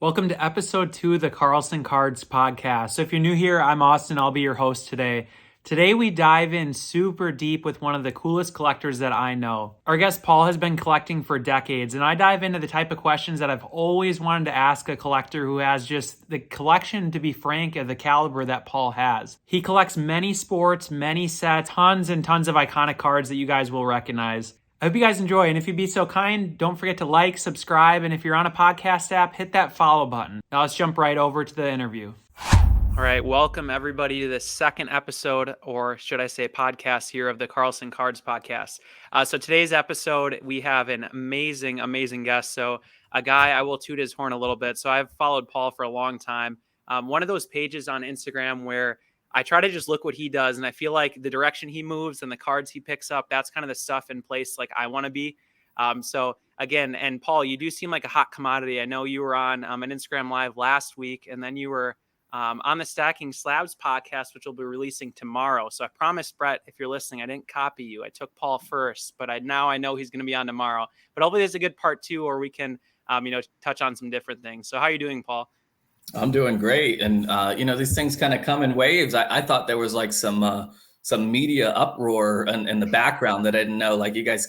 Welcome to episode 2 of the Carlson Cards podcast. So if you're new here, I'm Austin. I'll be your host today. Today we dive in super deep with one of the coolest collectors that I know. Our guest Paul has been collecting for decades, and I dive into the type of questions that I've always wanted to ask a collector who has just the collection, to be frank, of the caliber that Paul has. He collects many sports, many sets, tons and tons of iconic cards that you guys will recognize. I hope you guys enjoy, and if you'd be so kind, don't forget to like, subscribe, and if you're on a podcast app, hit that follow button. Now let's jump right over to the interview. All right, welcome everybody to the second episode, or should I say podcast here of the Carlson Cards podcast. So today's episode, we have an amazing guest. So a guy, I will toot his horn a little bit. So I've followed Paul for a long time. One of those pages on Instagram where I try to just look what he does, and I feel like the direction he moves and the cards he picks up, that's kind of the stuff in place like I want to be. So again, and Paul, you do seem like a hot commodity. I know you were on an Instagram Live last week, and then you were on the Stacking Slabs podcast, which will be releasing tomorrow. So I promised Brett, if you're listening, I didn't copy you. I took Paul first, but now I know he's going to be on tomorrow. But hopefully there's a good part 2, or we can, touch on some different things. So how are you doing, Paul? I'm doing great. And, these things kind of come in waves. I thought there was like some media uproar in the background that I didn't know. Like you guys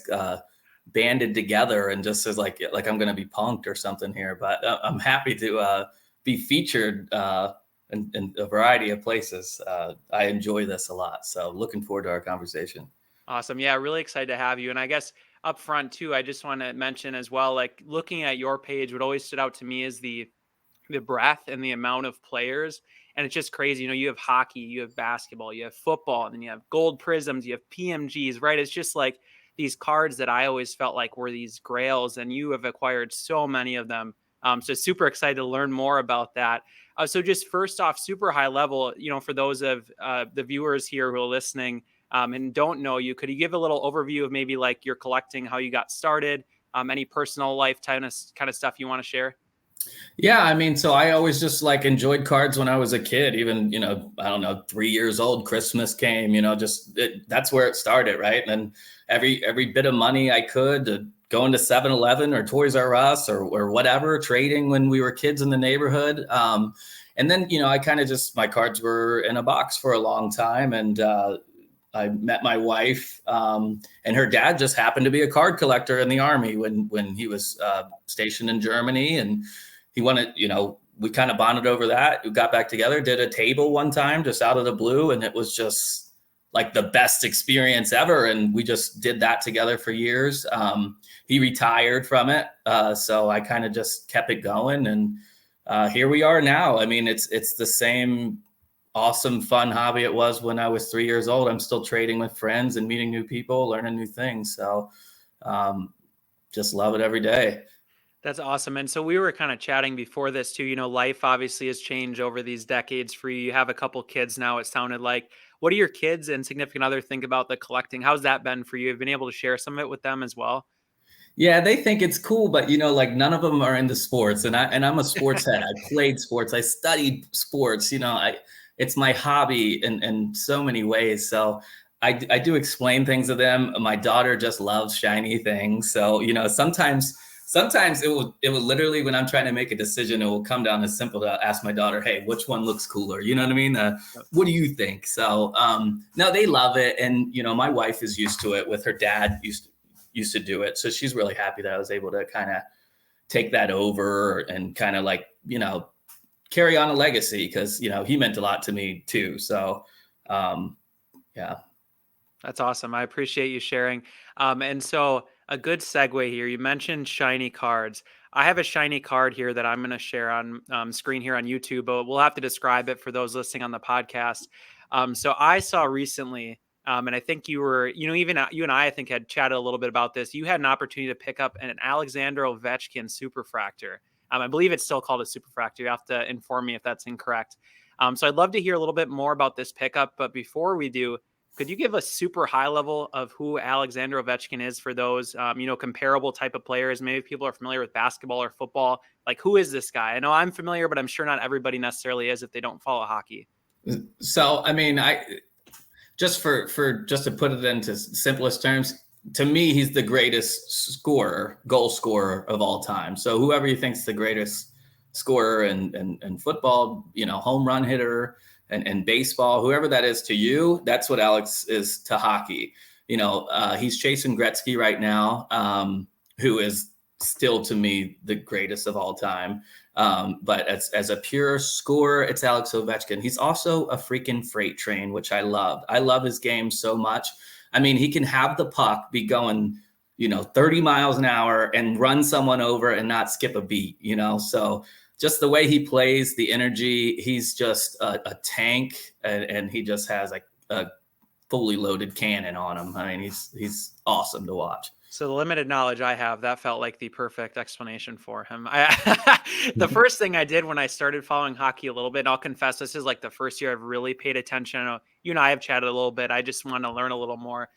banded together and just says like I'm going to be punked or something here. But I'm happy to be featured in a variety of places. I enjoy this a lot. So looking forward to our conversation. Awesome. Yeah, really excited to have you. And I guess up front too, I just want to mention as well, like looking at your page, what always stood out to me is the breadth and the amount of players. And it's just crazy. You have hockey, you have basketball, you have football, and then you have gold prisms, you have PMGs, right? It's just like these cards that I always felt like were these grails, and you have acquired so many of them. So super excited to learn more about that. So just first off, super high level, for those of the viewers here who are listening and don't know you, could you give a little overview of maybe like your collecting, how you got started, any personal life kind of stuff you want to share? Yeah, I mean, so I always just like enjoyed cards when I was a kid, even, I don't know, 3 years old, Christmas came, that's where it started, right? And every bit of money I could going to 7-Eleven or Toys R Us or whatever, trading when we were kids in the neighborhood. And then, I kind of just, my cards were in a box for a long time. And I met my wife and her dad just happened to be a card collector in the Army when he was stationed in Germany. And he wanted, we kind of bonded over that. We got back together, did a table one time just out of the blue. And it was just like the best experience ever. And we just did that together for years. He retired from it. So I kind of just kept it going. And here we are now. I mean, it's the same awesome, fun hobby it was when I was 3 years old. I'm still trading with friends and meeting new people, learning new things. So just love it every day. That's awesome. And so we were kind of chatting before this too, life obviously has changed over these decades for you. You have a couple kids now, it sounded like. What do your kids and significant other think about the collecting? How's that been for you? Have you been able to share some of it with them as well? Yeah, they think it's cool, but like none of them are into sports. And I'm a sports head. I played sports. I studied sports. It's my hobby in so many ways. So I do explain things to them. My daughter just loves shiny things. So, sometimes it will literally, when I'm trying to make a decision, it will come down as simple to ask my daughter, hey, which one looks cooler? You know what I mean? What do you think? So no, they love it. And, my wife is used to it with her dad used to do it. So she's really happy that I was able to kind of take that over and kind of like, carry on a legacy because, he meant a lot to me too. So, yeah. That's awesome. I appreciate you sharing. And so a good segue here, you mentioned shiny cards. I have a shiny card here that I'm going to share on screen here on YouTube, but we'll have to describe it for those listening on the podcast. So I saw recently, and I think you were, even you and I think had chatted a little bit about this. You had an opportunity to pick up an Alexander Ovechkin superfractor. I believe it's still called a superfractor. You have to inform me if that's incorrect. So I'd love to hear a little bit more about this pickup. But before we do, could you give a super high level of who Alexander Ovechkin is for those, comparable type of players? Maybe people are familiar with basketball or football. Like, who is this guy? I know I'm familiar, but I'm sure not everybody necessarily is if they don't follow hockey. So, I mean, just to put it into simplest terms, to me, he's the greatest goal scorer of all time. So whoever you think's the greatest scorer and football, home run hitter and baseball, whoever that is to you, that's what Alex is to hockey. He's chasing Gretzky right now, who is still to me the greatest of all time. But as a pure scorer, it's Alex Ovechkin. He's also a freaking freight train, which I love. I love his game so much. I mean, he can have the puck be going, 30 miles an hour and run someone over and not skip a beat, So just the way he plays, the energy, he's just a tank, and he just has like a fully loaded cannon on him. I mean, he's awesome to watch. So the limited knowledge I have, that felt like the perfect explanation for him. The first thing I did when I started following hockey a little bit, and I'll confess, this is like the first year I've really paid attention. I know you and I have chatted a little bit. I just want to learn a little more.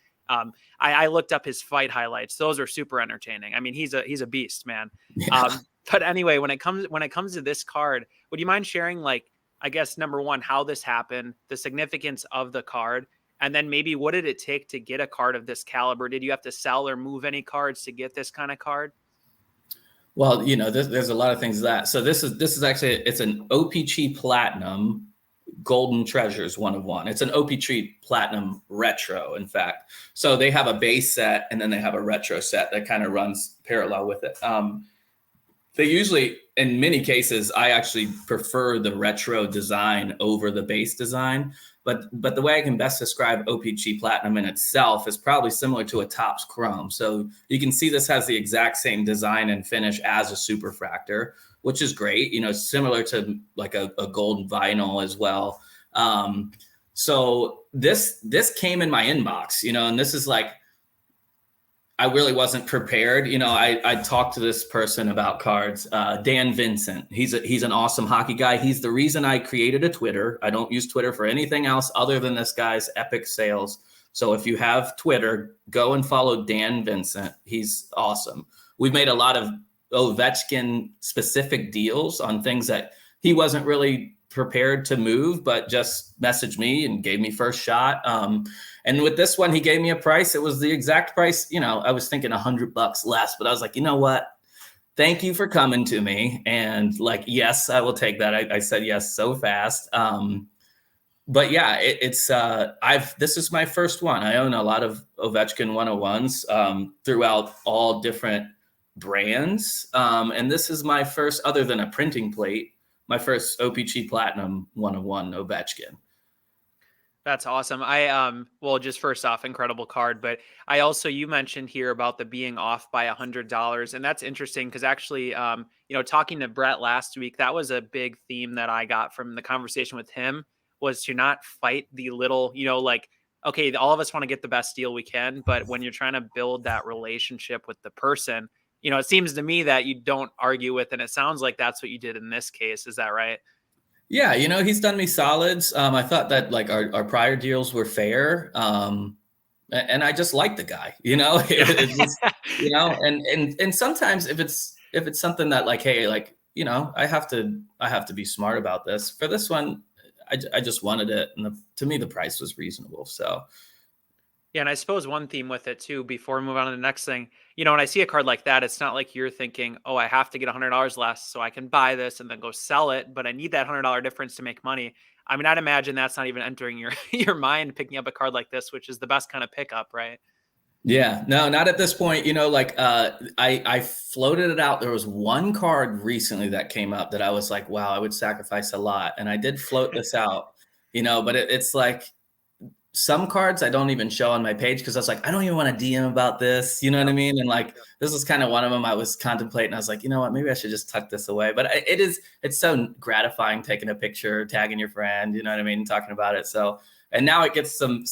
I looked up his fight highlights. Those are super entertaining. I mean, he's a beast, man. Yeah. But anyway, when it comes to this card, would you mind sharing, like, I guess, number one, how this happened, the significance of the card, and then maybe what did it take to get a card of this caliber? Did you have to sell or move any cards to get this kind of card? Well, there's a lot of things that. So this is actually, it's an OPC Platinum Golden Treasures 1 of 1. It's an OPC Platinum Retro, in fact. So they have a base set and then they have a retro set that kind of runs parallel with it. They usually, in many cases, I actually prefer the retro design over the base design. But the way I can best describe OPC Platinum in itself is probably similar to a Topps Chrome. So you can see this has the exact same design and finish as a Superfractor, which is great. Similar to like a golden vinyl as well. So this came in my inbox, and this is like, I really wasn't prepared. I talked to this person about cards, Dan Vincent. He's an awesome hockey guy. He's the reason I created a Twitter. I don't use Twitter for anything else other than this guy's epic sales. So if you have Twitter, go and follow Dan Vincent. He's awesome. We've made a lot of Ovechkin specific deals on things that he wasn't really prepared to move, but just messaged me and gave me first shot. And with this one, he gave me a price. It was the exact price. I was thinking $100 less, but I was like, you know what? Thank you for coming to me. And like, yes, I will take that. I said yes so fast. But yeah, this is my first one. I own a lot of Ovechkin 101s throughout all different brands. And this is my first, other than a printing plate, my first OPC Platinum 101 Ovechkin. That's awesome. Well, just first off, incredible card, but you mentioned here about the being off by $100, and that's interesting because actually, talking to Brett last week, that was a big theme that I got from the conversation with him, was to not fight the little, okay, all of us want to get the best deal we can, but when you're trying to build that relationship with the person, it seems to me that you don't argue with, and it sounds like that's what you did in this case. Is that right? Yeah, he's done me solids. I thought that like our prior deals were fair. And I just like the guy, it's just, and sometimes if it's something that like, hey, like, I have to be smart about this. For this one, I just wanted it. And to me, the price was reasonable. So. Yeah, and I suppose one theme with it too, before we move on to the next thing, when I see a card like that, it's not like you're thinking, oh, I have to get $100 less so I can buy this and then go sell it, but I need that $100 difference to make money. I mean, I'd imagine that's not even entering your mind picking up a card like this, which is the best kind of pickup, right? Yeah, no, not at this point. I floated it out. There was one card recently that came up that I was like, wow, I would sacrifice a lot. And I did float this out, but it's like, some cards I don't even show on my page because I was like, I don't even want to DM about this. You know what I mean? And like, this was kind of one of them I was contemplating. I was like, you know what, maybe I should just tuck this away. But it's so gratifying taking a picture, tagging your friend, you know what I mean? Talking about it. So, and now it gets some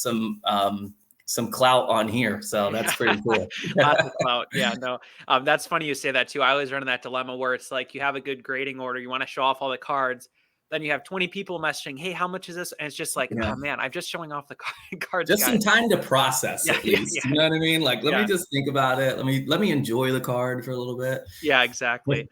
clout on here. So that's pretty cool. Lots of clout. Yeah, no, that's funny you say that too. I always run in that dilemma where it's like, you have a good grading order. You want to show off all the cards. Then you have 20 people messaging, hey, how much is this? And it's just like, oh man, I'm just showing off the cards. Just some time to process at least. Yeah. You know what I mean? Like, let me just think about it. Let me enjoy the card for a little bit. Yeah, exactly.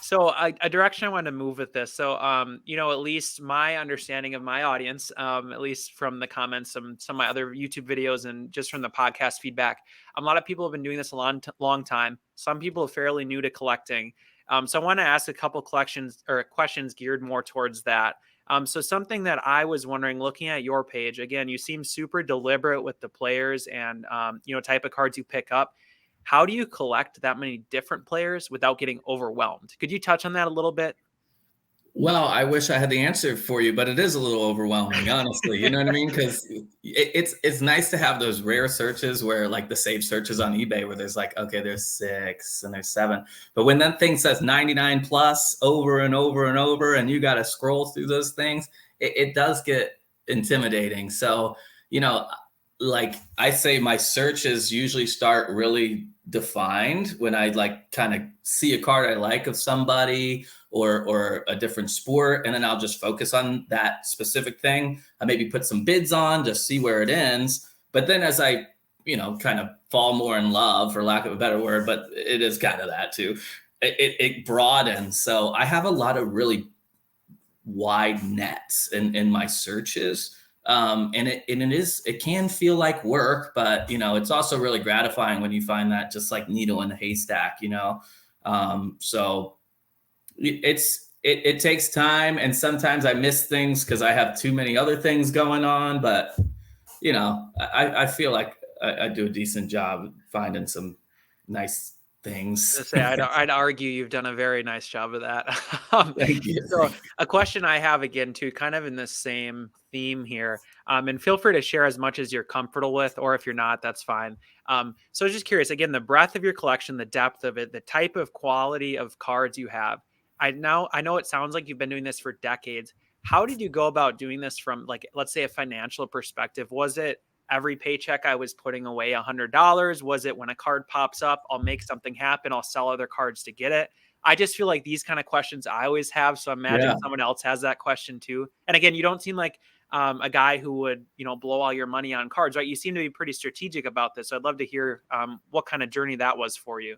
So a direction I wanted to move with this. So, at least my understanding of my audience, at least from the comments, some of my other YouTube videos and just from the podcast feedback, a lot of people have been doing this a long time. Some people are fairly new to collecting. So I want to ask a couple collections or questions geared more towards that. So something that I was wondering, looking at your page, again, you seem super deliberate with the players and, type of cards you pick up. How do you collect that many different players without getting overwhelmed? Could you touch on that a little bit? Well, I wish I had the answer for you, but it is a little overwhelming, honestly. You know what I mean? Because it's nice to have those rare searches where, like, the save searches on eBay, where there's like, okay, there's 6 and there's 7, but when that thing says 99 plus over and over and over, and you got to scroll through those things, it does get intimidating. So, like I say, my searches usually start really defined when I like kind of see a card I like of somebody or a different sport, and then I'll just focus on that specific thing. I maybe put some bids on, just see where it ends. But then as I, kind of fall more in love, for lack of a better word, but it is kind of that too, it broadens. So I have a lot of really wide nets in my searches. And it can feel like work, but it's also really gratifying when you find that just like needle in a haystack. So it takes time, and sometimes I miss things because I have too many other things going on. But I feel like I do a decent job finding some nice things. To say, I'd argue you've done a very nice job of that. Thank you. So a question I have, again, too, kind of in the same theme here, and feel free to share as much as you're comfortable with, or if you're not, that's fine. So just curious, again, the breadth of your collection, the depth of it, the type of quality of cards you have. I know it sounds like you've been doing this for decades. How did you go about doing this from, like, let's say, a financial perspective? Was it every paycheck I was putting away $100? Was it when a card pops up, I'll make something happen, I'll sell other cards to get it? I just feel like these kind of questions I always have. So imagine someone else has that question too. And again, you don't seem like a guy who would, blow all your money on cards, right? You seem to be pretty strategic about this. So I'd love to hear what kind of journey that was for you.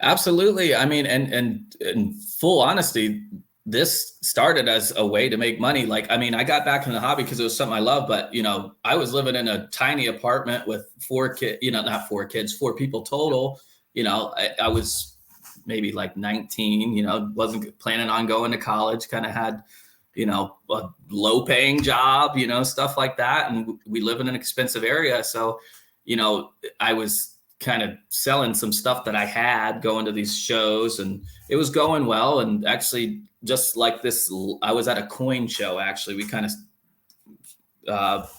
Absolutely. I mean, and in full honesty, this started as a way to make money. Like, I mean, I got back in the hobby because it was something I love, but I was living in a tiny apartment with 4 kids, not 4 kids, 4 people total. I was maybe like 19, wasn't planning on going to college, kind of had, a low paying job, stuff like that. And we live in an expensive area. So, I was kind of selling some stuff that I had, going to these shows, and it was going well. And actually, just like this, I was at a coin show. Actually, we kind of,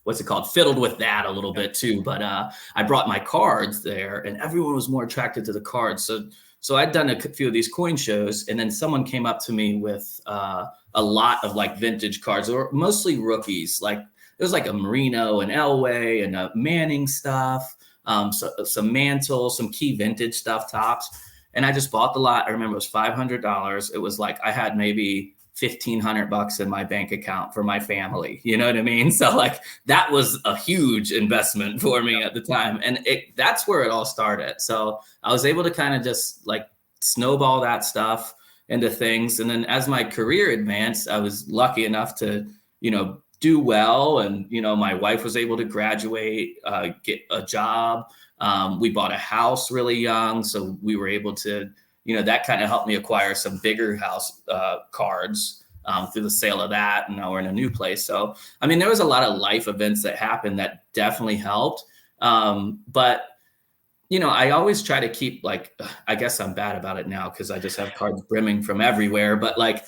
what's it called? Fiddled with that a little bit too. But I brought my cards there, and everyone was more attracted to the cards. So I'd done a few of these coin shows, and then someone came up to me with a lot of like vintage cards, or mostly rookies. Like it was like a Marino and Elway and a Manning stuff. So some Mantle, some key vintage stuff, tops. And I just bought the lot. I remember it was $500. It was like I had maybe $1,500 in my bank account for my family. You know what I mean? So like that was a huge investment for me at the time. And that's where it all started. So I was able to kind of just like snowball that stuff into things. And then as my career advanced, I was lucky enough to, do well. And, my wife was able to graduate, get a job. We bought a house really young. So we were able to, that kind of helped me acquire some bigger house cards through the sale of that. And now we're in a new place. So, I mean, there was a lot of life events that happened that definitely helped. But I always try to keep, like, I guess I'm bad about it now because I just have cards brimming from everywhere. But like,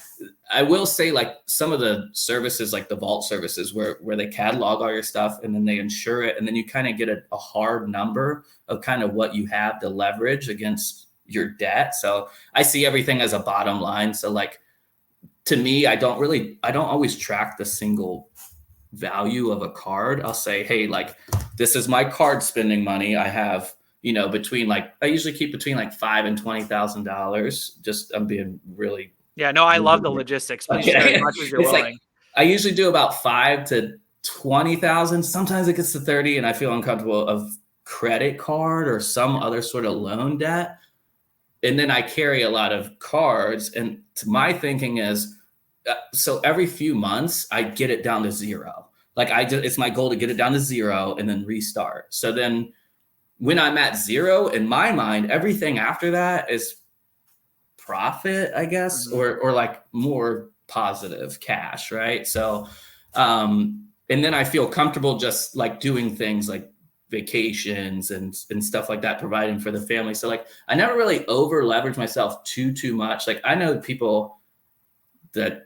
I will say, like, some of the services, like the vault services where they catalog all your stuff and then they insure it. And then you kind of get a hard number of kind of what you have to leverage against your debt. So I see everything as a bottom line. So like, to me, I don't always track the single value of a card. I'll say, hey, like, this is my card spending money. I have, between, like, I usually keep between like $5,000 and $20,000. Just, I'm being really. Yeah, no, I love the logistics. Please share as much as you're willing. Like, I usually do about 5,000 to 20,000. Sometimes it gets to 30 and I feel uncomfortable of credit card or some other sort of loan debt. And then I carry a lot of cards. And my thinking is, so every few months I get it down to 0. Like it's my goal to get it down to 0 and then restart. So then when I'm at 0, in my mind, everything after that is profit, I guess, Mhm. or like more positive cash, right? So, and then I feel comfortable just like doing things like vacations and stuff like that, providing for the family. So like I never really over leverage myself too much. Like I know people that,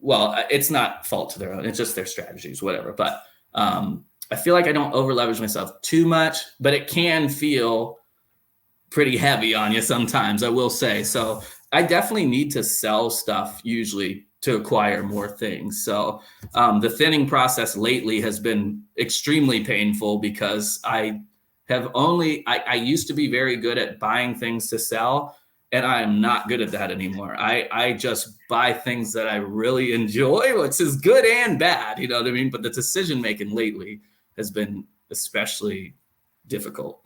well, it's not fault to their own, it's just their strategies, whatever. But I feel like I don't over leverage myself too much, but it can feel pretty heavy on you sometimes, I will say. So I definitely need to sell stuff usually to acquire more things. So the thinning process lately has been extremely painful because I used to be very good at buying things to sell, and I am not good at that anymore. I just buy things that I really enjoy, which is good and bad, you know what I mean? But the decision making lately has been especially difficult.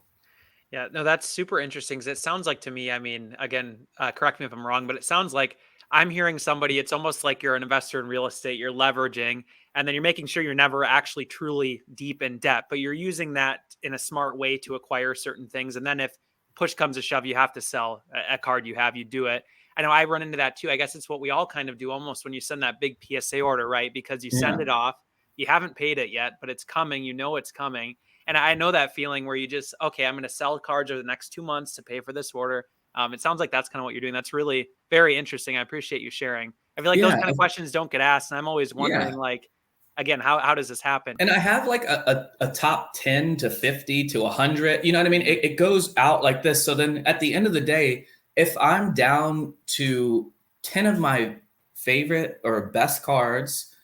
Yeah, no, that's super interesting. 'Cause it sounds like to me, I mean, again, correct me if I'm wrong, but it sounds like I'm hearing somebody, it's almost like you're an investor in real estate, you're leveraging, and then you're making sure you're never actually truly deep in debt, but you're using that in a smart way to acquire certain things. And then if push comes to shove, you have to sell a card you have, you do it. I know I run into that too. I guess it's what we all kind of do almost when you send that big PSA order, right? Because you send Yeah. it off, you haven't paid it yet, but it's coming, you know it's coming, and I know that feeling where you just, okay, I'm going to sell cards over the next 2 months to pay for this order. It sounds like that's kind of what you're doing. That's really very interesting. I appreciate you sharing. I feel like those Yeah. kind of questions don't get asked. And I'm always wondering, Yeah. like, again, how does this happen? And I have like a top 10 to 50 to 100. You know what I mean? It goes out like this. So then at the end of the day, if I'm down to 10 of my favorite or best cards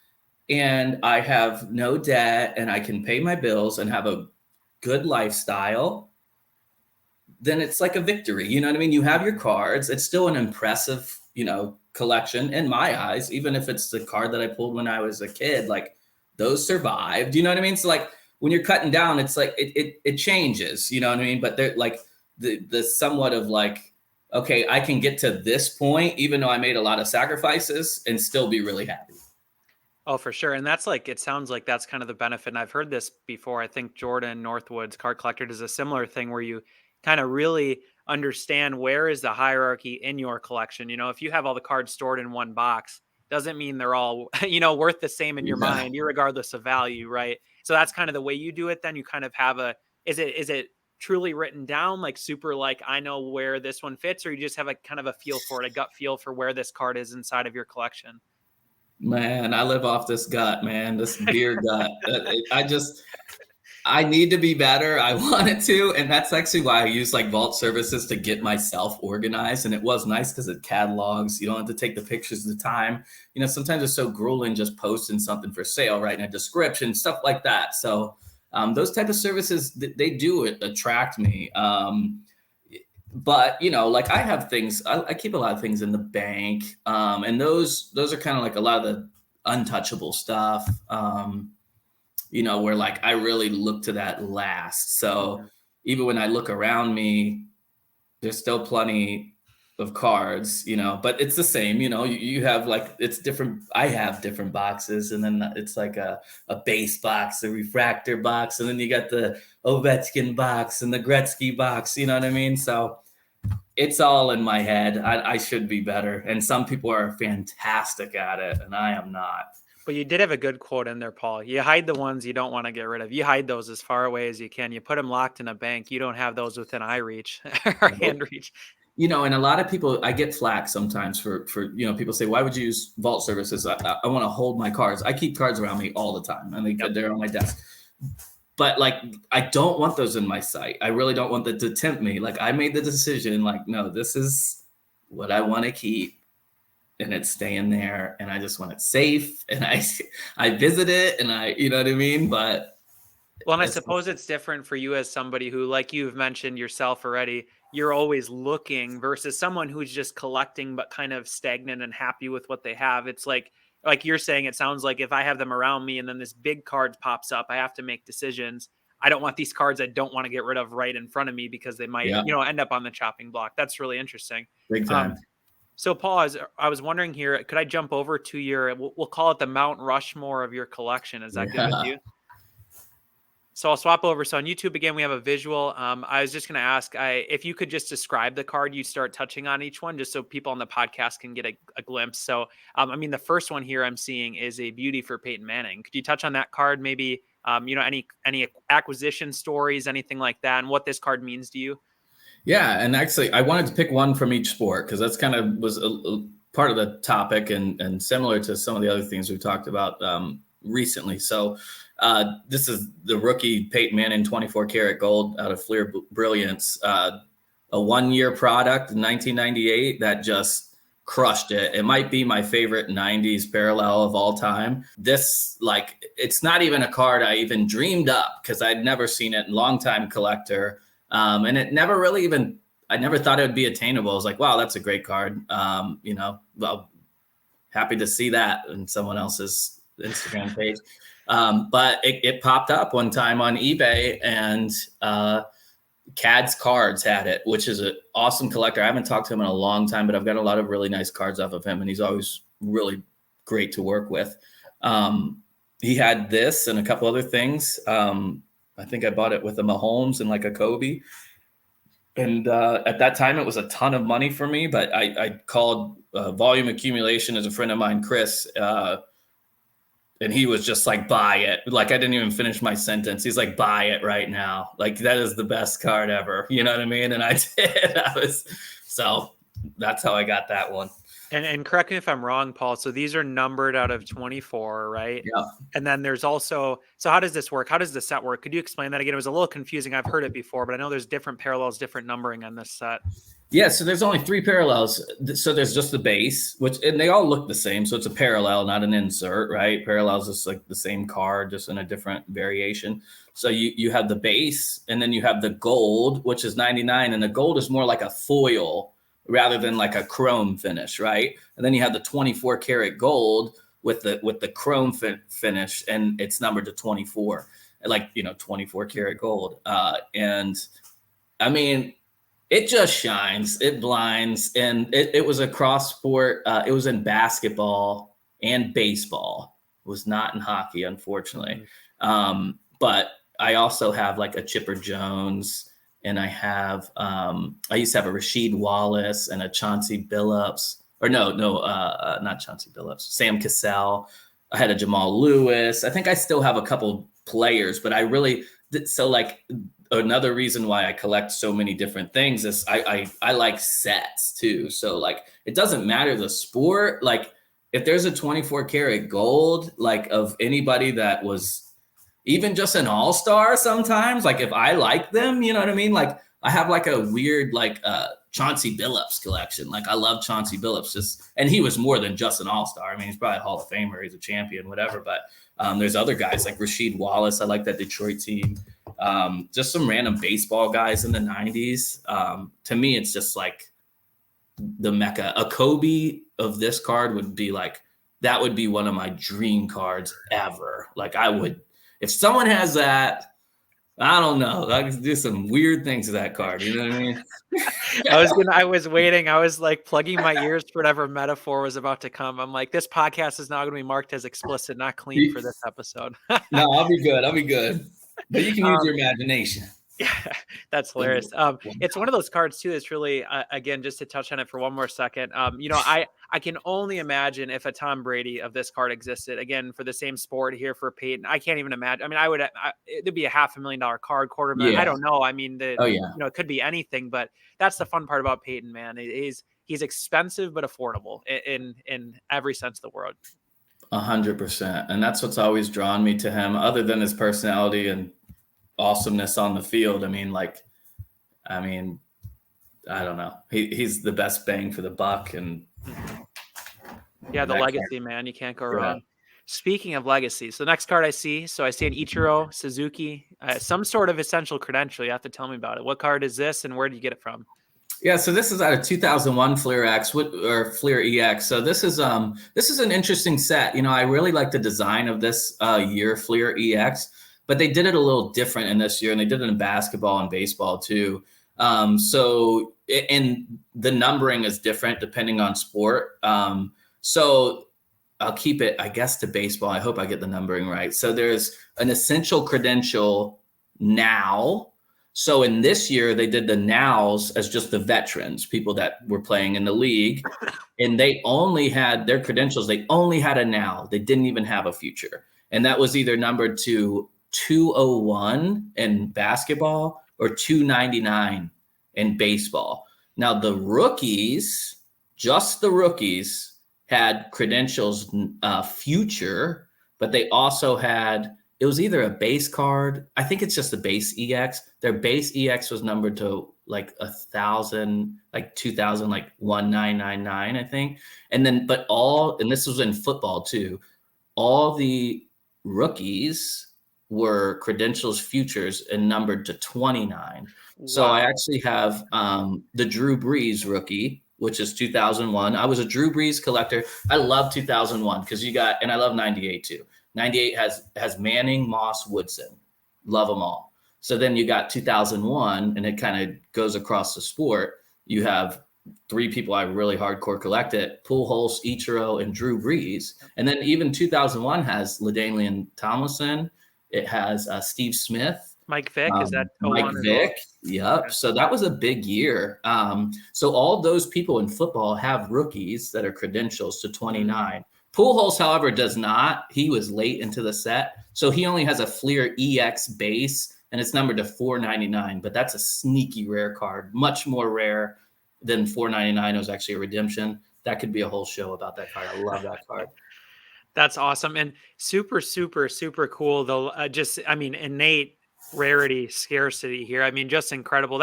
and I have no debt and I can pay my bills and have a good lifestyle, then it's like a victory. You know what I mean? You have your cards. It's still an impressive, collection in my eyes, even if it's the card that I pulled when I was a kid. Like those survived. You know what I mean? So like when you're cutting down, it's like it changes. You know what I mean? But they're like the somewhat of like, okay, I can get to this point, even though I made a lot of sacrifices, and still be really happy. Oh, for sure. And that's like, it sounds like that's kind of the benefit. And I've heard this before. I think Jordan Northwood's Card Collector does a similar thing where you kind of really understand where is the hierarchy in your collection. If you have all the cards stored in one box, doesn't mean they're all, worth the same in your Yeah. mind, regardless of value, right? So that's kind of the way you do it. Then you kind of have is it truly written down, like super, like I know where this one fits, or you just have a kind of a feel for it, a gut feel for where this card is inside of your collection? Man, I live off this gut, man, this beer gut. I need to be better. I wanted to. And that's actually why I use like vault services to get myself organized. And it was nice because it catalogs. You don't have to take the pictures of the time. Sometimes it's so grueling just posting something for sale, writing a description, stuff like that. So those type of services, they do attract me. But like I have things, I keep a lot of things in the bank. And those are kind of like a lot of the untouchable stuff. Where like I really look to that last. So Mhm. even when I look around me, there's still plenty of cards, but it's the same, you have like, it's different. I have different boxes, and then it's like a base box, a refractor box, and then you got the Ovechkin box and the Gretzky box, you know what I mean? So it's all in my head. I should be better. And some people are fantastic at it, and I am not. But you did have a good quote in there, Paul. You hide the ones you don't want to get rid of. You hide those as far away as you can. You put them locked in a bank. You don't have those within eye reach or hand reach. And a lot of people, I get flack sometimes for people say, why would you use vault services? I want to hold my cards. I keep cards around me all the time. I mean, Yep. they're on my desk. But like, I don't want those in my sight. I really don't want that to tempt me. Like, I made the decision, like, no, this is what I want to keep, and it's staying there, and I just want it safe. And I visit it, and you know what I mean? But Well, and I it's, suppose it's different for you as somebody who, like you've mentioned yourself already, you're always looking versus someone who's just collecting but kind of stagnant and happy with what they have. It's like you're saying, it sounds like if I have them around me and then this big card pops up, I have to make decisions. I don't want these cards I don't want to get rid of right in front of me because they might, yeah, end up on the chopping block. That's really interesting. big Um, time. so Paul, I was wondering here, could I jump over to we'll call it the Mount Rushmore of your collection? Is that good with Yeah. you? So I'll swap over. So on YouTube, again, we have a visual. I was just going to ask if you could just describe the card, you start touching on each one just so people on the podcast can get a glimpse. So, I mean, the first one here I'm seeing is a beauty for Peyton Manning. Could you touch on that card? Maybe, any acquisition stories, anything like that, and what this card means to you? Yeah. And actually, I wanted to pick one from each sport because that's kind of was a part of the topic and similar to some of the other things we've talked about recently. So this is the rookie Peyton Manning 24 karat gold out of Fleer Brilliance, a 1-year product in 1998 that just crushed it. It might be my favorite 90s parallel of all time. This, like, it's not even a card I even dreamed up because I'd never seen it, longtime collector. And it never really even, I never thought it would be attainable. I was like, wow, that's a great card. Well, happy to see that in someone else's Instagram page. But it popped up one time on eBay, and Cad's Cards had it, which is an awesome collector. I haven't talked to him in a long time, but I've got a lot of really nice cards off of him, and he's always really great to work with. He had this and a couple other things. I think I bought it with a Mahomes and like a Kobe. And at that time, it was a ton of money for me, but I called Volume Accumulation as a friend of mine, Chris, and he was just like, buy it. Like, I didn't even finish my sentence. He's like, buy it right now. Like, that is the best card ever. You know what I mean? And I did. So that's how I got that one. And correct me if I'm wrong, Paul. So these are numbered out of 24, right? Yeah. And then there's also, so how does this work? How does the set work? Could you explain that again? It was a little confusing. I've heard it before, but I know there's different parallels, different numbering on this set. Yeah, so there's only 3 parallels. So there's just the base, and they all look the same. So it's a parallel, not an insert, right? Parallels is like the same card, just in a different variation. So you have the base, and then you have the gold, which is 99, and the gold is more like a foil rather than like a chrome finish, right? And then you have the 24 karat gold with the chrome finish, and it's numbered to 24, like 24 karat gold. And I mean, it just shines, it blinds, and it was a cross sport. It was in basketball and baseball. It was not in hockey, unfortunately. But I also have like a Chipper Jones, and I have I used to have a Rasheed Wallace and a Chauncey Billups, or not Chauncey Billups, Sam Cassell. I had a Jamal Lewis. I think I still have a couple players, but I really so like. Another reason why I collect so many different things is I like sets too. So like, it doesn't matter the sport. Like, if there's a 24 karat gold, like, of anybody that was even just an all-star sometimes, like, if I like them, you know what I mean? Like, I have like a weird, like, Chauncey Billups collection. Like, I love Chauncey Billups, and he was more than just an all-star. I mean, he's probably a Hall of Famer. He's a champion, whatever. But there's other guys like Rasheed Wallace. I like that Detroit team. Just some random baseball guys in the 90s. To me, it's just like the mecca. A Kobe of this card would be like, that would be one of my dream cards ever. Like, I would, if someone has that, I don't know, I could do some weird things to that card. You know what I mean? I was waiting. I was like plugging my ears for whatever metaphor was about to come. I'm like, this podcast is now going to be marked as explicit, not clean for this episode. No, I'll be good. But you can use your imagination. Yeah, that's hilarious. It's one of those cards too that's really, again, just to touch on it for one more second. I can only imagine if a Tom Brady of this card existed, again, for the same sport here for Peyton. I can't even imagine. I mean, it'd be a $500,000 card, $250,000. Yeah. I don't know. I mean, it could be anything, but that's the fun part about Peyton, man. He's expensive, but affordable in every sense of the word. 100%. And that's what's always drawn me to him, other than his personality and awesomeness on the field. I mean, I don't know. He's the best bang for the buck. And yeah, the legacy, man. You can't go wrong. Speaking of legacy, so the next card I see an Ichiro Suzuki, some sort of essential credential. You have to tell me about it. What card is this, and where did you get it from? Yeah, so this is out of 2001 Fleer X or Fleer EX. So this is an interesting set. I really like the design of this year Fleer EX, but they did it a little different in this year, and they did it in basketball and baseball too. And the numbering is different depending on sport. So I'll keep it, I guess, to baseball. I hope I get the numbering right. So there's an essential credential now. So in this year, they did the nows as just the veterans, people that were playing in the league. And they only had their credentials. They only had a now. They didn't even have a future. And that was either numbered to 201 in basketball or 299 in baseball. Now, the rookies, just the rookies, had credentials future, but they also had, it was either a base card. I think it's just the base EX. Their base EX was numbered to like 1,000, like 2,000, like 1,999, I think. And then, and this was in football too, all the rookies were credentials futures and numbered to 29. Wow. So I actually have the Drew Brees rookie, which is 2001. I was a Drew Brees collector. I love 2001 because and I love 98 too. 98 has Manning, Moss, Woodson. Love them all. So then you got 2001, and it kind of goes across the sport. You have three people I really hardcore collected: Pujols, Ichiro, and Drew Brees. And then even 2001 has LaDainian Tomlinson. It has Steve Smith. Mike Vick, is that Mike Vick? Yep. Yeah. So that was a big year. So all those people in football have rookies that are credentials to 29. Pujols, however, does not. He was late into the set, so he only has a Fleer EX base, and it's numbered to 499. But that's a sneaky rare card, much more rare than 499. It was actually a redemption. That could be a whole show about that card. I love that card. That's awesome and super, super, super cool. Though, innate rarity, scarcity here. I mean, just incredible.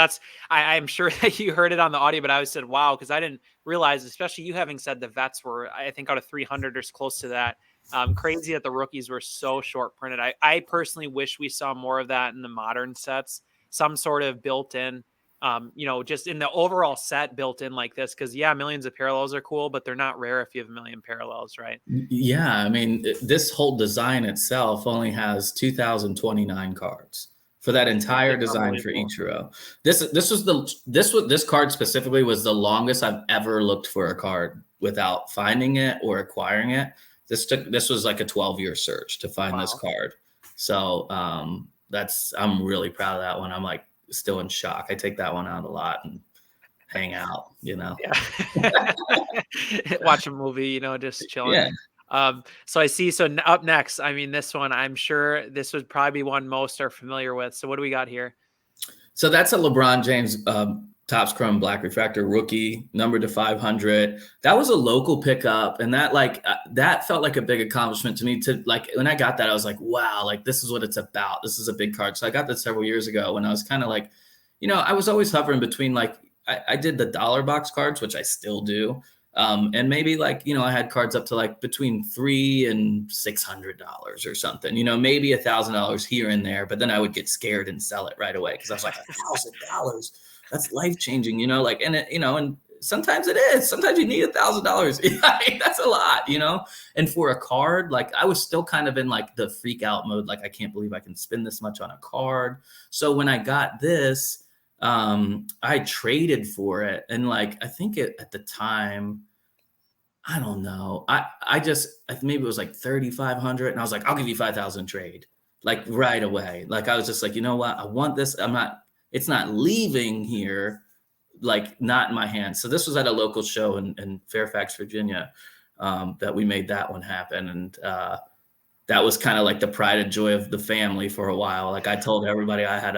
I'm sure that you heard it on the audio, but I said, wow, because I didn't realize, especially you having said the vets were, I think, out of 300 or close to that. Crazy that the rookies were so short printed. I personally wish we saw more of that in the modern sets, some sort of built in, just in the overall set built in like this. Cause millions of parallels are cool, but they're not rare if you have a million parallels, right? Yeah. I mean, this whole design itself only has 2,029 cards for that entire design for Ichiro. This card specifically was the longest I've ever looked for a card without finding it or acquiring it. This was like a 12-year search to find this card. So I'm really proud of that one. I'm like still in shock. I take that one out a lot and hang out, Yeah. Watch a movie, just chilling. Yeah. So I see. So up next, this one, I'm sure this would probably be one most are familiar with. So what do we got here? So that's a LeBron James Topps Chrome Black Refractor rookie, numbered to 500. That was a local pickup, and that felt like a big accomplishment to me. When I got that, I was like, wow, like this is what it's about. This is a big card. So I got that several years ago when I was kind of like, I was always hovering between I did the dollar box cards, which I still do. And maybe I had cards up to between $300 and $600 or something, maybe $1,000 here and there, but then I would get scared and sell it right away. Cause I was like $1,000, that's life-changing, and sometimes it is, sometimes you need $1,000. That's a lot, and for a card, I was still kind of in the freak out mode. I can't believe I can spend this much on a card. So when I got this, I traded for it. And I think at the time, I don't know. Maybe it was 3,500. And I was like, I'll give you 5,000 trade right away. I was just like, you know what? I want this. It's not leaving here, not in my hands. So this was at a local show in Fairfax, Virginia, that we made that one happen. And, that was kind of the pride and joy of the family for a while. I told everybody I had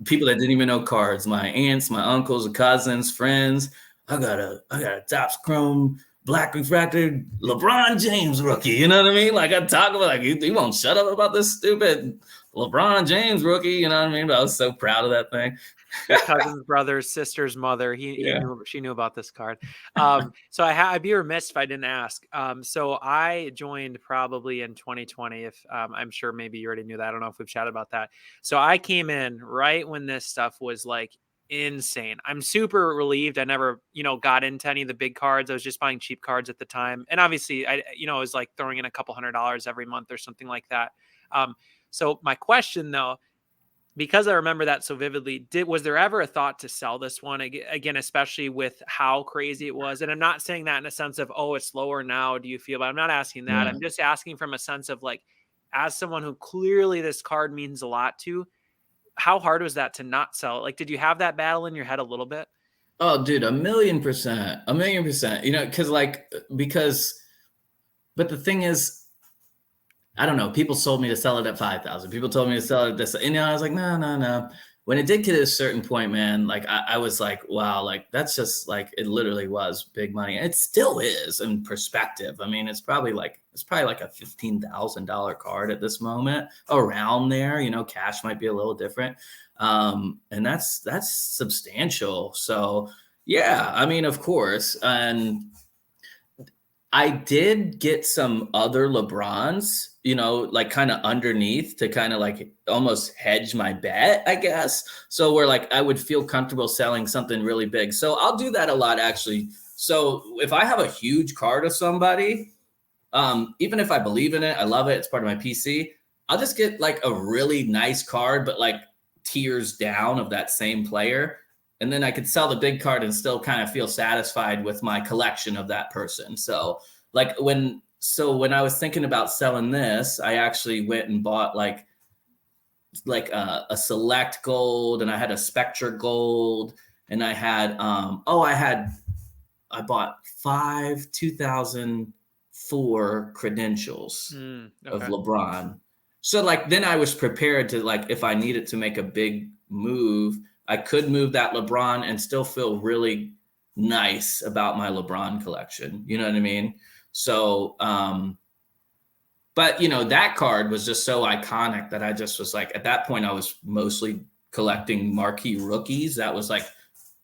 people that didn't even know cards, my aunts, my uncles, cousins, friends. I got a Topps Chrome Black Refractor LeBron James rookie. You know what I mean? I talk about you won't shut up about this stupid LeBron James rookie. You know what I mean? But I was so proud of that thing. Your cousin's brother, sister's mother. She knew about this card. So I'd be remiss if I didn't ask. So I joined probably in 2020. If I'm sure maybe you already knew that. I don't know if we've chatted about that. So I came in right when this stuff was insane. I'm super relieved. I never, got into any of the big cards. I was just buying cheap cards at the time. And obviously I was throwing in a couple $100 every month or something like that. So my question though, because I remember that so vividly, was there ever a thought to sell this one again, especially with how crazy it was? And I'm not saying that in a sense of, oh, it's lower now. Do you feel? But I'm not asking that. Yeah. I'm just asking from a sense of as someone who clearly this card means a lot to, how hard was that to not sell it? Like, did you have that battle in your head a little bit? Oh, dude, 1,000,000%, 1,000,000%. But the thing is, I don't know. People told me to sell it at 5,000. People told me to sell it at this. And I was like, no, no, no. When it did get to a certain point, man, like I was like, wow, like that's just like it literally was big money. And it still is in perspective. I mean, it's probably like a $15,000 card at this moment, around there. Cash might be a little different. And that's substantial. So yeah, I mean, of course. And I did get some other LeBrons, like kind of underneath to kind of like almost hedge my bet, I guess. So where like I would feel comfortable selling something really big. So I'll do that a lot, actually. So if I have a huge card of somebody, even if I believe in it, I love it, it's part of my PC, I'll just get like a really nice card, but like tiers down of that same player. And then I could sell the big card and still kind of feel satisfied with my collection of that person. So like when I was thinking about selling this, I actually went and bought like a select gold, and I had a Spectra gold, and I had I bought 5 2004 credentials of LeBron. So like then I was prepared to, like, if I needed to make a big move, I could move that LeBron and still feel really nice about my LeBron collection. You know what I mean? So, but that card was just so iconic that I just was like, at that point I was mostly collecting marquee rookies. That was like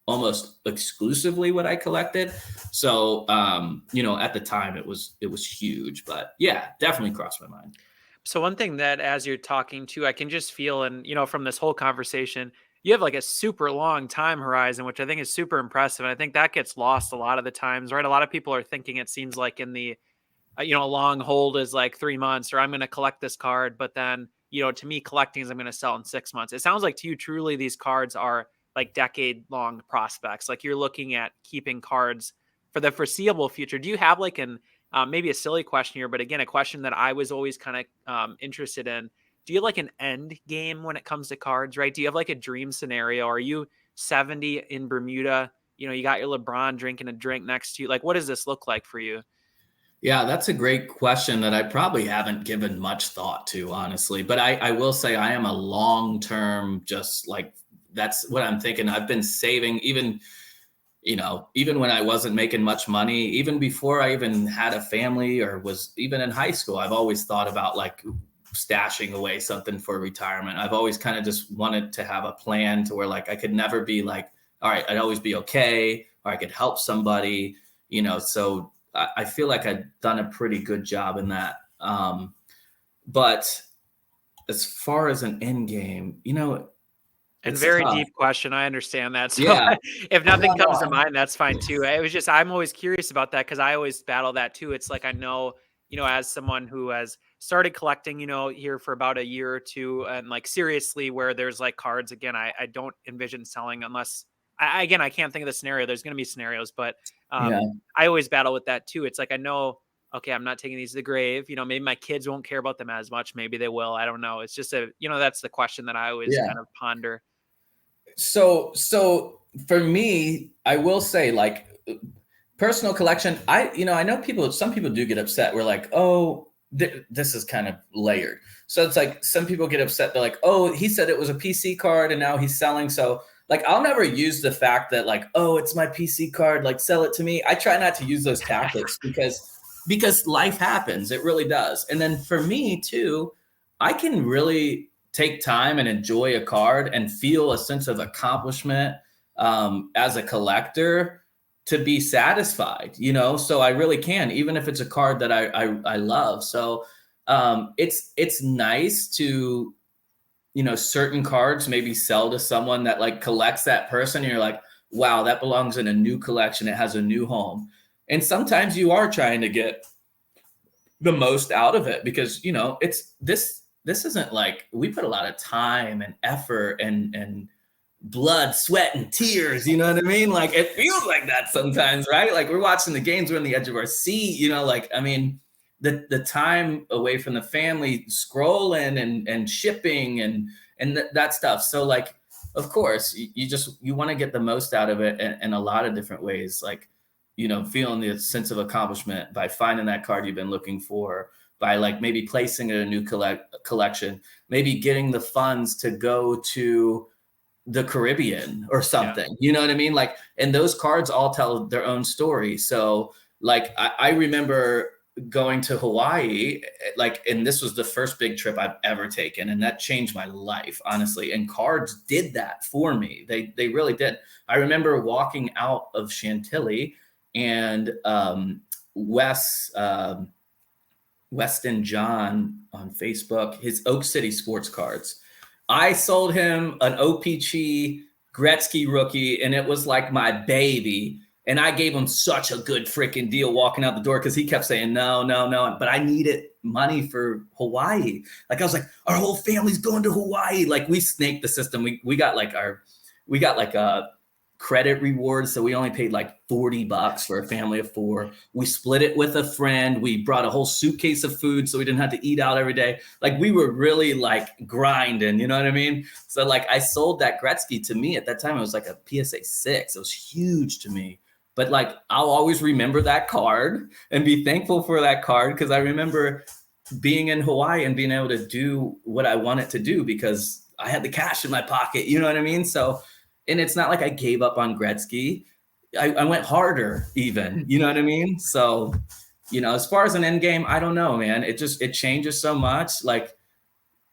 almost exclusively what I collected. So, at the time it was huge, but yeah, definitely crossed my mind. So one thing that as you're talking to, I can just feel, and from this whole conversation, you have like a super long time horizon, which I think is super impressive. And I think that gets lost a lot of the times, right? A lot of people are thinking, it seems like in the, a long hold is like 3 months, or I'm going to collect this card. But then, to me, collecting is I'm going to sell in 6 months. It sounds like to you, truly, these cards are like decade long prospects. Like you're looking at keeping cards for the foreseeable future. Do you have like maybe a silly question here, but again, a question that I was always kind of interested in. Do you have like an end game when it comes to cards, right? Do you have like a dream scenario? Are you 70 in Bermuda? You got your LeBron drinking a drink next to you. Like, what does this look like for you? Yeah, that's a great question that I probably haven't given much thought to, honestly. But I will say I am a long-term, just like, that's what I'm thinking. I've been saving even when I wasn't making much money, even before I even had a family or was even in high school, I've always thought about like stashing away something for retirement. I've always kind of just wanted to have a plan to where like I could never be like, all right, I'd always be okay, or I could help somebody, so I feel like I've done a pretty good job in that. But as far as an end game, And very tough. deep question. I understand that. So Yeah. if nothing comes to mind, that's fine too. It was just, I'm always curious about that because I always battle that too. It's like, I know, as someone who has started collecting, here for about a year or two, and like seriously, where there's like cards, again, I don't envision selling unless again, I can't think of the scenario. There's going to be scenarios, but Yeah. I always battle with that too. It's like, I know, okay, I'm not taking these to the grave. Maybe my kids won't care about them as much. Maybe they will. I don't know. It's just that's the question that I always Yeah. kind of ponder. So for me, I will say, like, personal collection, I know some people do get upset. We're like, oh, this is kind of layered. So it's like some people get upset. They're like, oh, he said it was a PC card and now he's selling. So like, I'll never use the fact that like, oh, it's my PC card, like sell it to me. I try not to use those tactics because life happens. It really does. And then for me too, I can really take time and enjoy a card and feel a sense of accomplishment as a collector to be satisfied, so I really can, even if it's a card that I love. So it's nice to, certain cards maybe sell to someone that like collects that person. And you're like, wow, that belongs in a new collection. It has a new home. And sometimes you are trying to get the most out of it because, it's this isn't like, we put a lot of time and effort and blood, sweat, and tears. You know what I mean? Like, it feels like that sometimes, right? Like, we're watching the games, we're on the edge of our seat, like, I mean, the time away from the family, scrolling and shipping and and that stuff. So like, of course, you want to get the most out of it in a lot of different ways. Like, feeling the sense of accomplishment by finding that card you've been looking for, by like maybe placing it in a new collection, maybe getting the funds to go to the Caribbean or something. Yeah. You know what I mean? Like, and those cards all tell their own story. So like, I remember going to Hawaii, like, and this was the first big trip I've ever taken. And that changed my life, honestly. And cards did that for me. They really did. I remember walking out of Chantilly and Weston John on Facebook, his Oak City sports cards. I sold him an OPC Gretzky rookie, and it was like my baby. And I gave him such a good freaking deal walking out the door because he kept saying, no. But I needed money for Hawaii. Like, I was like, our whole family's going to Hawaii. Like, we snaked the system. We got like a credit rewards. So we only paid like $40 for a family of 4. We split it with a friend. We brought a whole suitcase of food so we didn't have to eat out every day. Like, we were really like grinding, you know what I mean? So like, I sold that Gretzky. To me at that time, it was like a PSA 6. It was huge to me. But like, I'll always remember that card and be thankful for that card, because I remember being in Hawaii and being able to do what I wanted to do because I had the cash in my pocket. You know what I mean? So, and it's not like I gave up on Gretzky. I went harder even, you know what I mean? So, as far as an end game, I don't know, man. It changes so much. Like,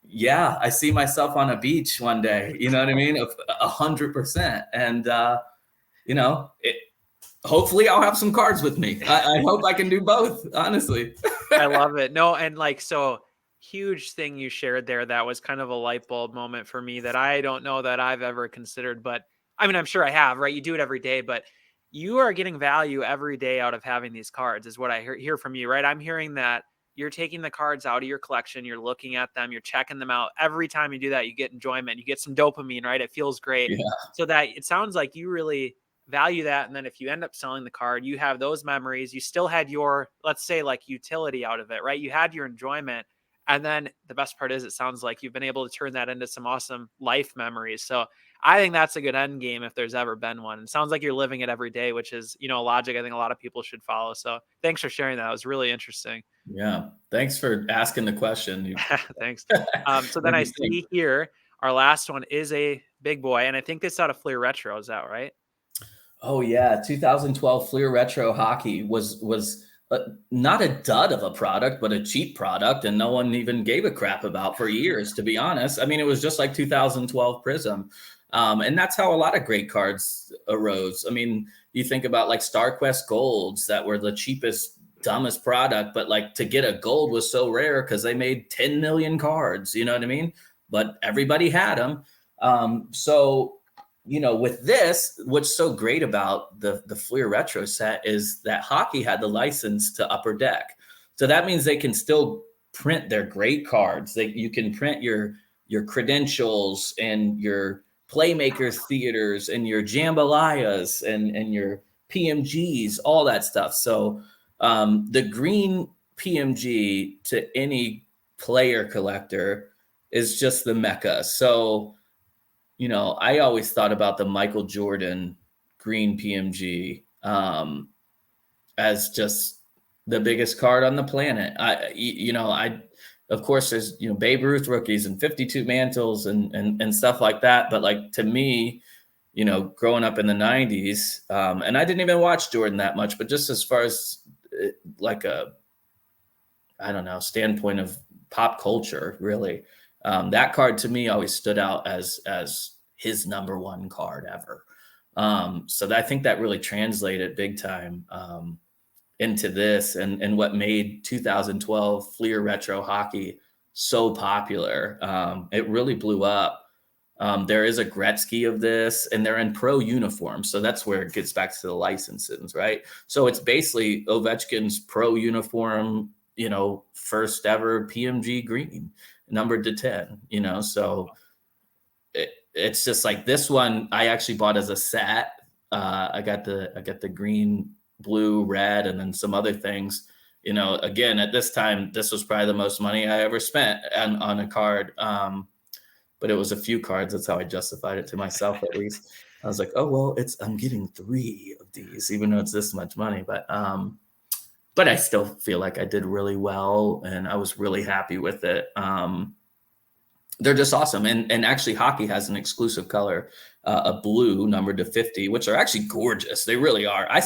yeah, I see myself on a beach one day, you know what I mean? 100%. And, hopefully I'll have some cards with me. I hope I can do both, honestly. I love it. No, and like, so huge thing you shared there. That was kind of a light bulb moment for me that I don't know that I've ever considered, but I mean, I'm sure I have, right? You do it every day, but you are getting value every day out of having these cards is what I hear from you, right? I'm hearing that you're taking the cards out of your collection. You're looking at them, you're checking them out. Every time you do that, you get enjoyment, you get some dopamine, right? It feels great. Yeah. So that it sounds like you really value that. And then if you end up selling the card, you have those memories. You still had your, let's say, like, utility out of it, right? You had your enjoyment. And then the best part is, it sounds like you've been able to turn that into some awesome life memories. So I think that's a good end game if there's ever been one. It sounds like you're living it every day, which is, a logic I think a lot of people should follow. So thanks for sharing that. It was really interesting. Yeah. Thanks for asking the question. Thanks. So then I see here, our last one is a big boy. And I think this out of Fleer Retro. Is that right? Oh yeah, 2012 Fleer Retro Hockey was not a dud of a product, but a cheap product, and no one even gave a crap about for years, to be honest. I mean, it was just like 2012 Prism, and that's how a lot of great cards arose. I mean, you think about like StarQuest Golds that were the cheapest, dumbest product, but like to get a gold was so rare because they made 10 million cards. You know what I mean? But everybody had them. So with this, what's so great about the Fleer Retro set is that hockey had the license to Upper Deck. So that means they can still print their great cards. You can print your credentials and your Playmakers theaters and your jambalayas and your PMGs, all that stuff. So the green PMG to any player collector is just the mecca. So I always thought about the Michael Jordan green PMG as just the biggest card on the planet. Of course, there's Babe Ruth rookies and 52 mantles and stuff like that. But like, to me, growing up in the 90s, and I didn't even watch Jordan that much, but just as far as like standpoint of pop culture, really. That card to me always stood out as his number one card ever. So I think that really translated big time into this and what made 2012 Fleer Retro Hockey so popular. It really blew up. There is a Gretzky of this, and they're in pro uniform. So that's where it gets back to the licenses, right? So it's basically Ovechkin's pro uniform, first ever PMG green, numbered to 10, so it's just like this one I actually bought as a set. I got the green, blue, red, and then some other things. Again, at this time, this was probably the most money I ever spent on a card. but it was a few cards. That's how I justified it to myself, at least. I was like, oh, well, I'm getting 3 of these, even though it's this much money. But I still feel like I did really well, and I was really happy with it. They're just awesome. And actually, hockey has an exclusive color, a blue numbered to 50, which are actually gorgeous. They really are. I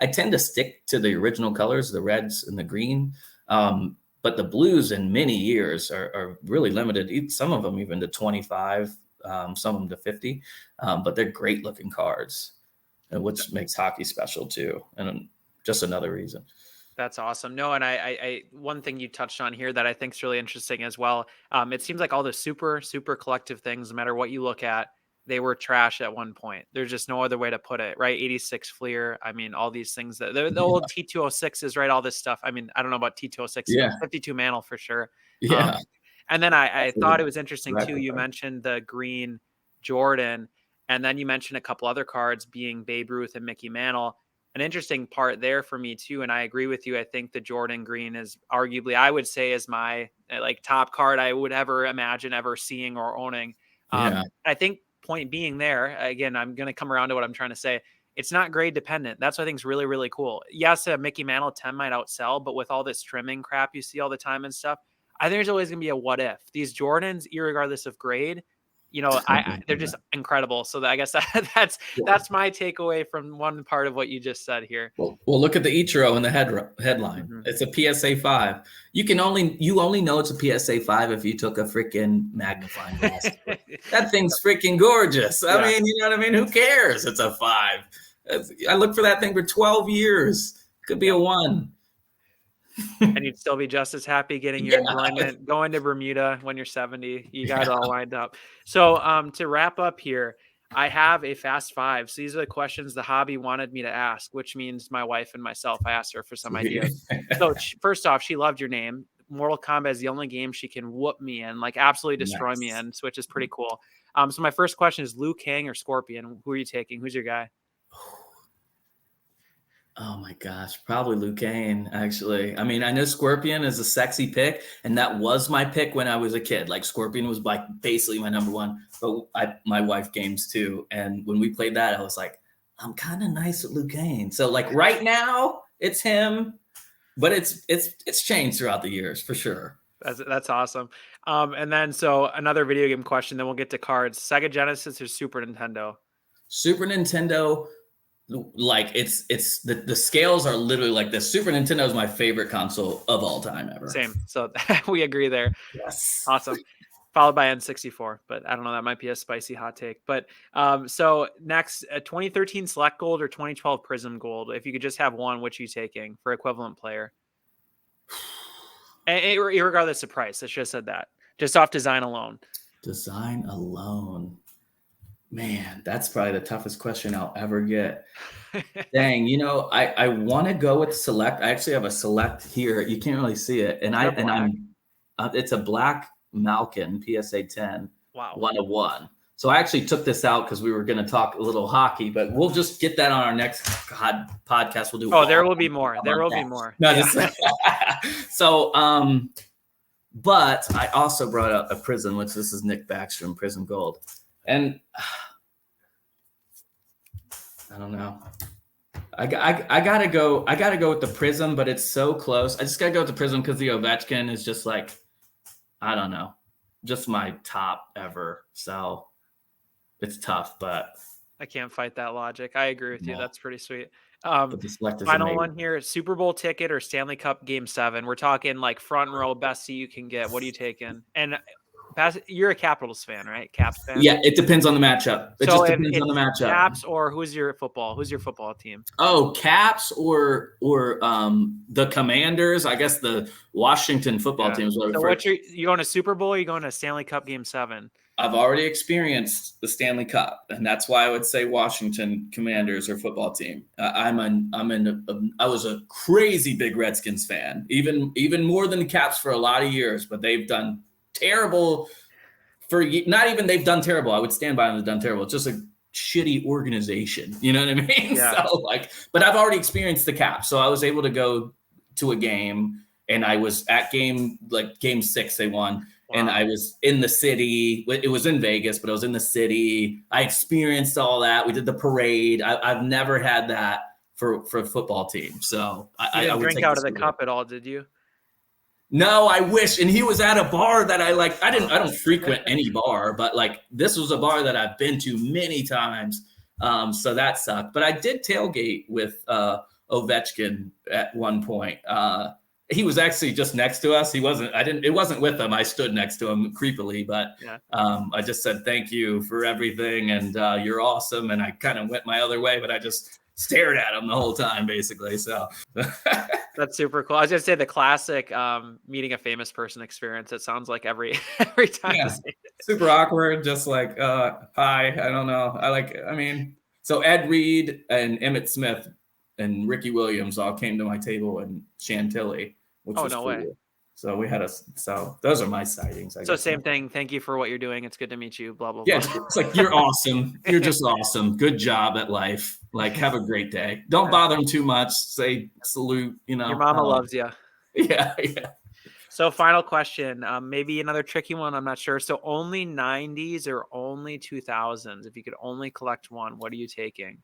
tend to stick to the original colors, the reds and the green. But the blues in many years are really limited. Some of them even to 25, some of them to 50. But they're great looking cards, which makes hockey special too. And just another reason. That's awesome. No, and I one thing you touched on here that I think is really interesting as well. It seems like all the super collective things, no matter what you look at, they were trash at one point. There's just no other way to put it, right? 86 Fleer. I mean, all these things that the old T206s, right? All this stuff. I mean, I don't know about T206, Yeah. 52 Mantle for sure. Yeah. And then I thought it was interesting too. You mentioned the green Jordan, and then you mentioned a couple other cards being Babe Ruth and Mickey Mantle. An interesting part there for me too, and I agree with you. I think the Jordan green is arguably, I would say, is my like top card I would ever imagine ever seeing or owning. I think point being there, again, I'm going to come around to what I'm trying to say. It's not grade dependent. That's what I think is really, really cool. Yes, a Mickey Mantle 10 might outsell, but with all this trimming crap you see all the time and stuff, I think there's always going to be a what if. These Jordans, irregardless of grade, they're just incredible. So I guess that's my takeaway from one part of what you just said here. Well, look at the Ichiro in the headline. Mm-hmm. It's a PSA 5. You only know it's a PSA 5 if you took a freaking magnifying glass. That thing's freaking gorgeous. I mean, you know what I mean? Who cares? It's a 5. I looked for that thing for 12 years. Could be a 1. And you'd still be just as happy getting your enjoyment, going to Bermuda when you're 70. You got it all lined up. So to wrap up here, I have a fast 5. So these are the questions the hobby wanted me to ask, which means my wife and myself, I asked her for some ideas. So first off, she loved your name. Mortal Kombat is the only game she can whoop me in, like absolutely destroy me in, which is pretty cool. So my first question is Liu Kang or Scorpion? Who are you taking? Who's your guy? Oh my gosh, probably Liu Kang, actually. I mean, I know Scorpion is a sexy pick, and that was my pick when I was a kid. Like Scorpion was like basically my number one, but my wife games too. And when we played that, I was like, I'm kind of nice with Liu Kang. So like right now it's him, but it's changed throughout the years for sure. That's awesome. And then so another video game question, then we'll get to cards. Sega Genesis or Super Nintendo? Super Nintendo. Like it's the scales are literally like this. Super Nintendo is my favorite console of all time ever. Same. So we agree there. Yes. Awesome. Followed by N64, but I don't know. That might be a spicy hot take. But so next, 2013 Select Gold or 2012 Prism Gold. If you could just have one, which are you taking for equivalent player? And regardless of price, I should have said that. Just off design alone. Design alone. Man, that's probably the toughest question I'll ever get. Dang, I want to go with Select. I actually have a Select here. You can't really see it, it's a black Malkin PSA 10. Wow. 101. So I actually took this out because we were going to talk a little hocky, but we'll just get that on our next podcast. We'll do. Oh, there will be more. There will be more. No, so, but I also brought up a Prism, which this is Nick Backstrom Prism Gold. And I don't know. I gotta go with the Prism, but it's so close. I just gotta go with the Prism because the Ovechkin is just like, I don't know, just my top ever. So it's tough, but I can't fight that logic. I agree with you. That's pretty sweet. But the Select is final amazing. one here: Super Bowl ticket or Stanley Cup Game 7. We're talking like front row, best seat you can get. What are you taking? And you're a Capitals fan, right? Caps fan. Yeah, it depends on the matchup. It just depends on the matchup. Caps or who's your football team? Oh, Caps or the Commanders. I guess the Washington football team is what so what you going to Super Bowl or you going to Stanley Cup Game 7? I've already experienced the Stanley Cup, and that's why I would say Washington Commanders or football team. I was a crazy big Redskins fan, even more than the Caps for a lot of years, but they've done terrible they've done terrible. I would stand by them. They've done terrible. It's just a shitty organization. You know what I mean? Yeah. So but I've already experienced the Cap. So I was able to go to a game and I was at game 6 they won. And I was in the city. It was in Vegas, but I was in the city. I experienced all that. We did the parade. I've never had that for a football team. So You didn't I would drink take out this of the with cup at all, did you? No, I wish. And he was at a bar that I like. I don't frequent any bar, but like this was a bar that I've been to many times. So that sucked. But I did tailgate with Ovechkin at one point. He was actually just next to us. It wasn't with him. I stood next to him creepily, but I just said, thank you for everything. And you're awesome. And I kind of went my other way, but I just stared at him the whole time, basically. So that's super cool. I was gonna say the classic meeting a famous person experience. It sounds like every time. Yeah, super awkward. Just like, hi, I don't know. So Ed Reed and Emmett Smith and Ricky Williams all came to my table in Chantilly, which was no cool. way. So so those are my sightings. I guess. Same thing. Thank you for what you're doing. It's good to meet you. Blah, blah, Yeah, blah. it's like, you're awesome. You're just awesome. Good job at life. Like, have a great day. Don't bother them too much. Say salute, Your mama loves you. Yeah. So final question, maybe another tricky one. I'm not sure. So only 90s or only 2000s? If you could only collect one, what are you taking?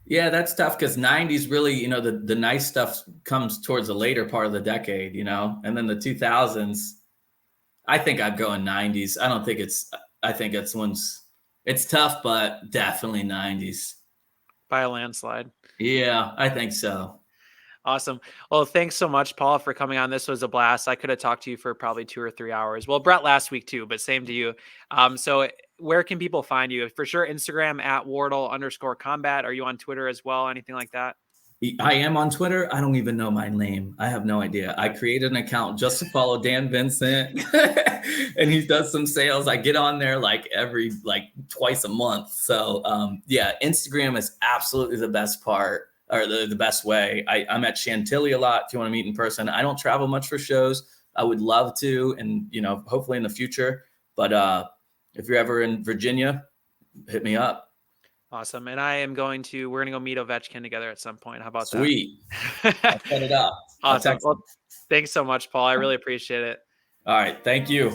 Yeah, that's tough because 90s really, the nice stuff comes towards the later part of the decade, and then the 2000s, I think I'd go in 90s. I think it's tough, but definitely 90s. By a landslide. Yeah, I think so. Awesome. Well, thanks so much, Paul, for coming on. This was a blast. I could have talked to you for probably 2 or 3 hours. Well, Brett last week too, but same to you. So where can people find you? For sure, Instagram at Wardle_combat. Are you on Twitter as well? Anything like that? I am on Twitter. I don't even know my name. I have no idea. I created an account just to follow Dan Vincent and he does some sales. I get on there twice a month. So Instagram is absolutely the best part. Or the best way. I'm at Chantilly a lot if you want to meet in person. I don't travel much for shows. I would love to, and hopefully in the future. But if you're ever in Virginia, hit me up. Awesome. And we're going to go meet Ovechkin together at some point. How about that? Sweet. I'll set it up. Awesome. Well, thanks so much, Paul. I really appreciate it. All right. Thank you.